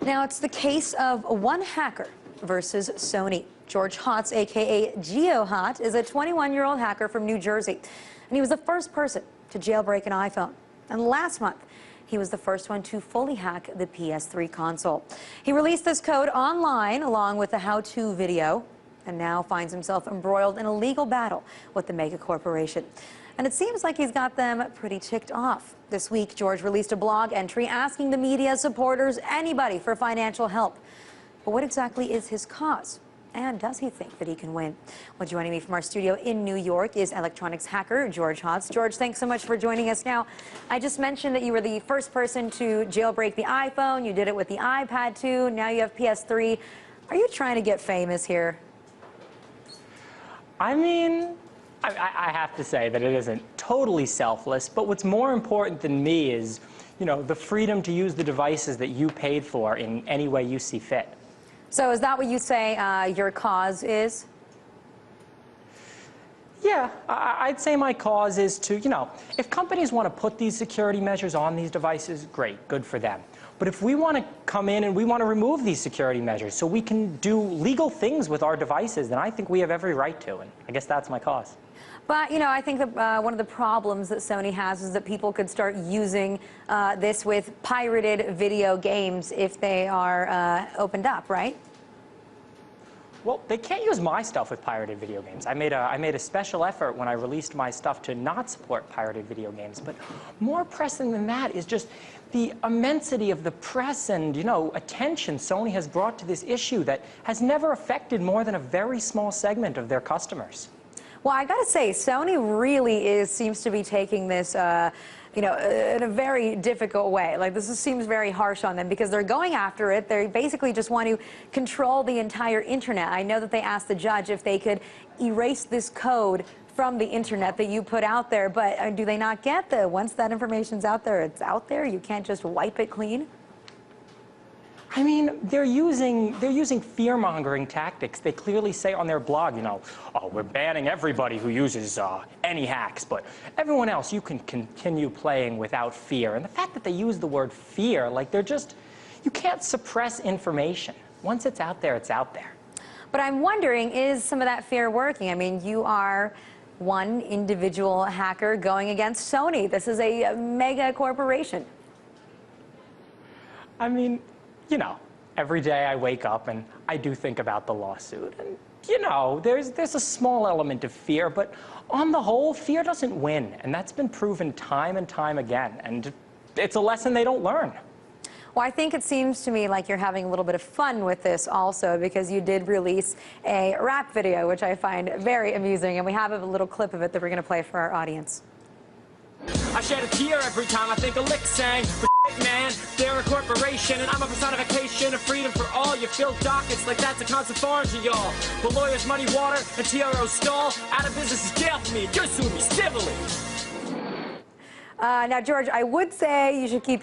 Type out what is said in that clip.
Now it's the case of one hacker versus Sony. George Hotz, a.k.a. GeoHot, is a 21-year-old hacker from New Jersey, and he was the first person to jailbreak an iPhone. And last month, he was the first one to fully hack the PS3 console. He released this code online along with a how-to video, and now finds himself embroiled in a legal battle with the mega corporation. And it seems like he's got them pretty ticked off. This week, George released a blog entry asking the media, supporters, anybody for financial help. But what exactly is his cause? And does he think that he can win? Well, joining me from our studio in New York is electronics hacker George Hotz. George, thanks so much for joining us. Now, I just mentioned that you were the first person to jailbreak the iPhone. You did it with the iPad, too. Now you have PS3. Are you trying to get famous here? I mean, I have to say that it isn't totally selfless, but what's more important than me is, you know, the freedom to use the devices that you paid for in any way you see fit. So is that what you say your cause is? Yeah, I'd say my cause is to, you know, if companies want to put these security measures on these devices, great, good for them. But if we want to come in and we want to remove these security measures so we can do legal things with our devices, then I think we have every right to, and I guess that's my cause. But, you know, I think that one of the problems that Sony has is that people could start using this with pirated video games if they are opened up, right? Well, they can't use my stuff with pirated video games. I made a special effort when I released my stuff to not support pirated video games. But more pressing than that is just the immensity of the press and, you know, attention Sony has brought to this issue that has never affected more than a very small segment of their customers. Well, I got to say, Sony really seems to be taking this, you know, in a very difficult way. Like, this seems very harsh on them because they're going after it. They basically just want to control the entire internet. I know that they asked the judge if they could erase this code from the internet that you put out there, but do they not get that once that information's out there, it's out there? You can't just wipe it clean? I mean, they're using fear-mongering tactics. They clearly say on their blog, you know, oh, we're banning everybody who uses any hacks, but everyone else, you can continue playing without fear. And the fact that they use the word fear, like they're just, you can't suppress information. Once it's out there, it's out there. But I'm wondering, is some of that fear working? I mean, you are one individual hacker going against Sony. This is a mega corporation. I mean, you know, every day I wake up and I do think about the lawsuit. And, you know, there's a small element of fear, but on the whole, fear doesn't win. And that's been proven time and time again. And it's a lesson they don't learn. Well, I think it seems to me like you're having a little bit of fun with this also, because you did release a rap video, which I find very amusing. And we have a little clip of it that we're going to play for our audience. I shed a tear every time I think a lick sang. But man, they're a corporation, and I'm a personification of freedom for all. You fill dockets like that's a constant foreign to y'all. But lawyers muddy water and TRO stall. Out of business is jail for me. Just sue me civilly. Now, George, I would say you should keep